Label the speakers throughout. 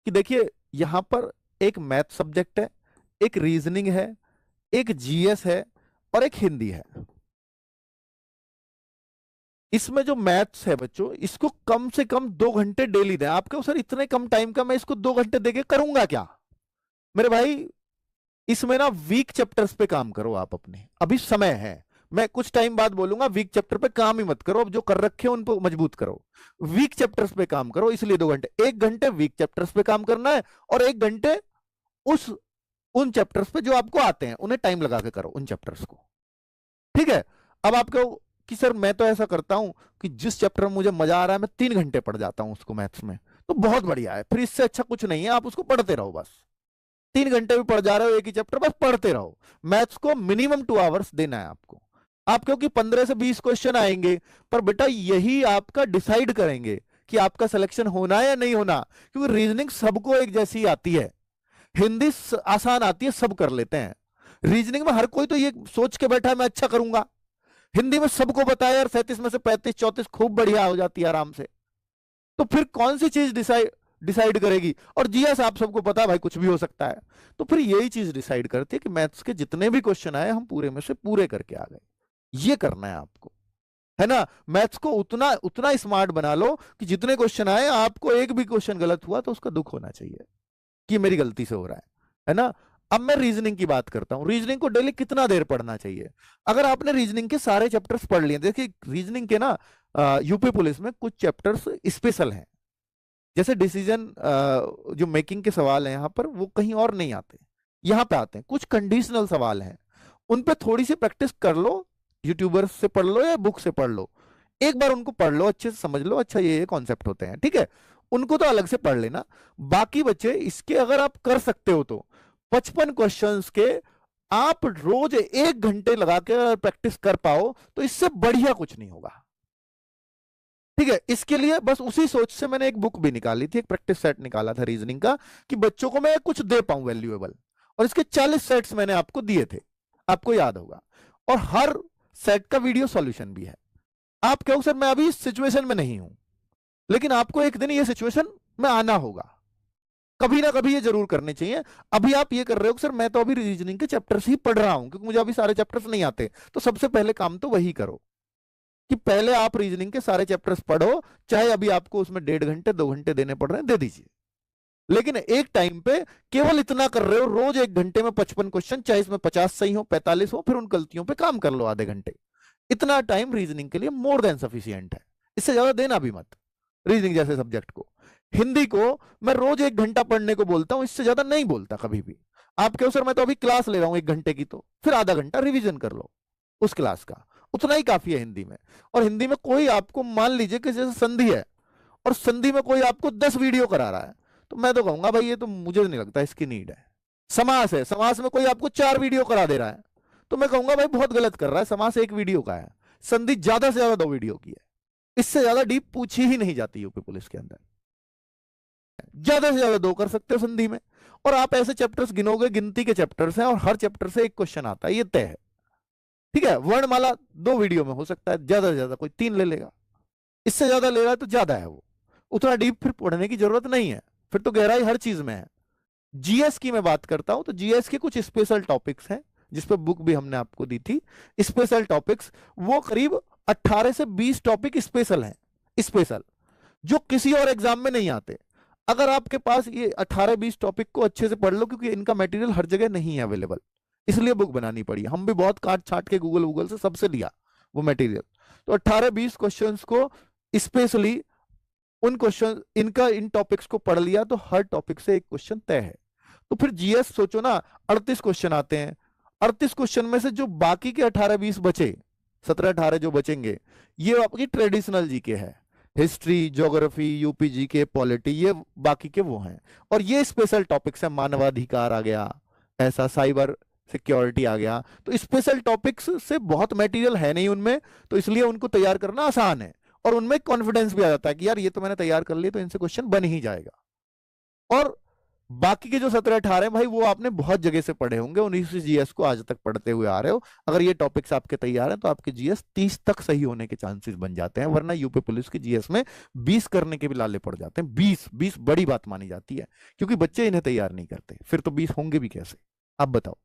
Speaker 1: कि देखिए यहां पर एक मैथ सब्जेक्ट है, एक रीजनिंग है, एक जीएस है और एक हिंदी है। इसमें जो मैथ्स है बच्चों, इसको कम से कम 2 घंटे डेली दें। आप कहो सर इतने कम टाइम का मैं इसको 2 घंटे देके करूंगा क्या? मेरे भाई इसमें ना वीक चैप्टर्स पे काम करो आप अपने, अभी समय है। मैं कुछ टाइम बाद बोलूंगा वीक चैप्टर पे काम ही मत करो, अब जो कर रखे हो उनको मजबूत करो। वीक चैप्टर्स पे काम करो, इसलिए 2 घंटे, 1 घंटे वीक चैप्टर्स पे काम करना है और 1 घंटे उस उन चैप्टर्स पे जो आपको आते हैं उन्हें टाइम लगा के करो उन चैप्टर्स को। ठीक है? अब आप कहो कि सर मैं तो ऐसा करता हूं कि जिस चैप्टर में मुझे मजा आ रहा है मैं 3 घंटे पढ़ जाता हूं उसको मैथ्स में, तो बहुत बढ़िया है, फिर इससे अच्छा कुछ नहीं है, आप उसको पढ़ते रहो बस। 3 घंटे भी पढ़ जा रहे हो एक ही चैप्टर, बस पढ़ते रहो। मैथ्स को मिनिमम 2 आवर्स देना है आपको। आप क्योंकि 15 से 20 क्वेश्चन आएंगे, पर बेटा यही आपका डिसाइड करेंगे कि आपका सिलेक्शन होना है या नहीं होना। क्योंकि रीजनिंग सबको एक जैसी आती है, हिंदी आसान आती है, सब कर लेते हैं। रीजनिंग में हर कोई तो ये सोच के बैठा है मैं अच्छा करूंगा। हिंदी में सबको बताया यार 37 में से 35 34 खूब बढ़िया हो जाती है आराम से। तो फिर कौन सी चीज डिसाइड डिसाइड करेगी? और जीएस आप सबको पता है भाई कुछ भी हो सकता है। तो फिर यही चीज डिसाइड करती है कि मैथ्स के जितने भी क्वेश्चन आए हम पूरे में से पूरे करके आ गए। ये करना है आपको, है ना? मैथ्स को उतना उतना स्मार्ट बना लो कि जितने क्वेश्चन आए आपको एक भी क्वेश्चन गलत हुआ तो उसका दुख होना चाहिए कि मेरी गलती से हो रहा है ना? अब मैं रीजनिंग की बात करता हूं। रीजनिंग को डेली कितना देर पढ़ना चाहिए? अगर आपने रीजनिंग के सारे चैप्टर्स पढ़ लिए, देखिए रीजनिंग के ना यूपी पुलिस में कुछ चैप्टर्स स्पेशल हैं, जैसे डिसीजन जो मेकिंग के सवाल हैं यहां पर वो कहीं और नहीं आते, यहां पे आते हैं। कुछ कंडीशनल सवाल हैं, उन पे थोड़ी सी प्रैक्टिस कर लो, यूट्यूबर्स से पढ़ लो या बुक से पढ़ लो, एक बार उनको पढ़ लो, अच्छे से समझ लो, अच्छा ये कॉन्सेप्ट होते हैं, ठीक है? उनको तो अलग से पढ़ लेना। बाकी बच्चे इसके अगर आप कर सकते हो तो 55 क्वेश्चंस के आप रोज 1 घंटे लगा के प्रैक्टिस कर पाओ तो इससे बढ़िया कुछ नहीं होगा। ठीक है? इसके लिए बस उसी सोच से मैंने एक बुक भी निकाली थी, एक प्रैक्टिस सेट निकाला था रीजनिंग का, कि बच्चों को मैं कुछ दे पाऊं वैल्यूएबल, और इसके 40 सेट्स मैंने आपको दिए थे, आपको याद होगा। और हर सेट का वीडियो सॉल्यूशन भी है। आप कहो सर मैं अभी इस सिचुएशन में नहीं हूं, लेकिन आपको एक दिन ये सिचुएशन में आना होगा, कभी ना कभी ये जरूर करने चाहिए। अभी आप ये कर रहे हो सर मैं तो अभी रीजनिंग के चैप्टर्स ही पढ़ रहा हूं क्योंकि मुझे अभी सारे चैप्टर्स नहीं आते, तो सबसे पहले काम तो वही करो कि पहले आप रीजनिंग के सारे चैप्टर्स पढ़ो, चाहे अभी आपको उसमें 1.5 घंटे 2 घंटे देने पड़ रहे हैं, दे दीजिए। लेकिन एक टाइम पे केवल इतना कर रहे हो, रोज 1 घंटे में 55 क्वेश्चन, चाहे इसमें 50 सही हो 45 हो, फिर उन गलतियों पे काम कर लो आधे घंटे। इतना टाइम रीजनिंग के लिए मोर देन सफिशियंट है, इससे ज्यादा देना भी मत। रीजनिंग जैसे सब्जेक्ट को, हिंदी को मैं रोज 1 घंटा पढ़ने को बोलता हूं, इससे ज्यादा नहीं बोलता कभी भी। आप कहो सर मैं तो अभी क्लास ले रहा हूं 1 घंटे की, तो फिर आधा घंटा रिवीजन कर लो उस क्लास का, उतना ही काफी है हिंदी में। और हिंदी में कोई आपको मान लीजिए कि जैसे संधि है और संधि में कोई आपको 10 वीडियो करा रहा है, तो मैं तो कहूंगा भाई ये तो मुझे नहीं लगता इसकी नीड है। समास है, समास में कोई आपको 4 वीडियो करा दे रहा है, तो मैं कहूंगा भाई बहुत गलत कर रहा है, समास 1 वीडियो का है, संधि ज्यादा से ज्यादा 2 वीडियो की है। इससे ज्यादा डीप पूछी ही नहीं जाती यूपी पुलिस के अंदर, ज्यादा से ज्यादा 2 कर सकते हो संधि में। और आप ऐसे चैप्टर्स गिनोगे, गिनती के चैप्टर्स हैं और हर चैप्टर से एक क्वेश्चन आता है, ये तय है। ठीक है? वर्णमाला 2 वीडियो में हो सकता है, ज्यादा से ज्यादा कोई 3 ले लेगा, इससे ज्यादा ले रहा है तो ज्यादा है वो, उतना डीप फिर पढ़ने की जरूरत नहीं है, फिर तो गहराई हर चीज में है। जीएस की मैं बात करता हूं तो जीएस के कुछ स्पेशल टॉपिक्स हैं जिसपे बुक भी हमने आपको दी थी, स्पेशल टॉपिक्स, वो करीब 18 से 20 टॉपिक स्पेशल हैं, स्पेशल, जो किसी और एग्जाम में नहीं आते। अगर आपके पास ये 18-20 टॉपिक को अच्छे से पढ़ लो, क्योंकि इनका मटेरियल हर जगह नहीं है अवेलेबल, इसलिए बुक बनानी पड़ी। हम भी बहुत काट छाट के गूगल से सबसे लिया वो मटेरियल। तो 18-20 क्वेश्चंस को स्पेशली, उन क्वेश्चन इनका इन टॉपिक्स को पढ़ लिया तो हर टॉपिक से एक क्वेश्चन तय है। तो फिर जीएस सोचो ना, 38 क्वेश्चन आते हैं, 38 क्वेश्चन में से जो बाकी के 18-20 बचे, 17-18 जो बचेंगे, ये आपकी ट्रेडिशनल जीके है, history, geography, UP GK, polity, ये बाकी के वो हैं। और ये स्पेशल टॉपिक्स है, मानवाधिकार आ गया, ऐसा साइबर सिक्योरिटी आ गया। तो स्पेशल टॉपिक्स से बहुत मटेरियल है नहीं उनमें, तो इसलिए उनको तैयार करना आसान है और उनमें कॉन्फिडेंस भी आ जाता है कि यार ये तो मैंने तैयार कर लिया तो इनसे क्वेश्चन बन ही जाएगा। और बाकी के जो 17-18 भाई वो आपने बहुत जगह से पढ़े होंगे, उन्हीं से जीएस को आज तक पढ़ते हुए आ रहे हो। अगर ये टॉपिक्स आपके तैयार हैं तो आपके जीएस 30 तक सही होने के चांसेस बन जाते हैं, वरना यूपी पुलिस की जीएस में 20 करने के भी लाले पड़ जाते हैं। 20 बड़ी बात मानी जाती है, क्योंकि बच्चे इन्हें तैयार नहीं करते, फिर तो 20 होंगे भी कैसे, आप बताओ,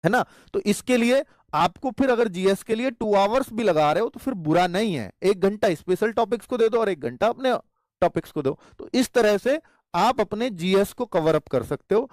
Speaker 1: है ना। तो इसके लिए आपको फिर अगर जीएस के लिए 2 आवर्स भी लगा रहे हो तो फिर बुरा नहीं है, 1 घंटा स्पेशल टॉपिक्स को दे दो और 1 घंटा अपने टॉपिक्स को दो। तो इस तरह से आप अपने जीएस को कवर अप कर सकते हो।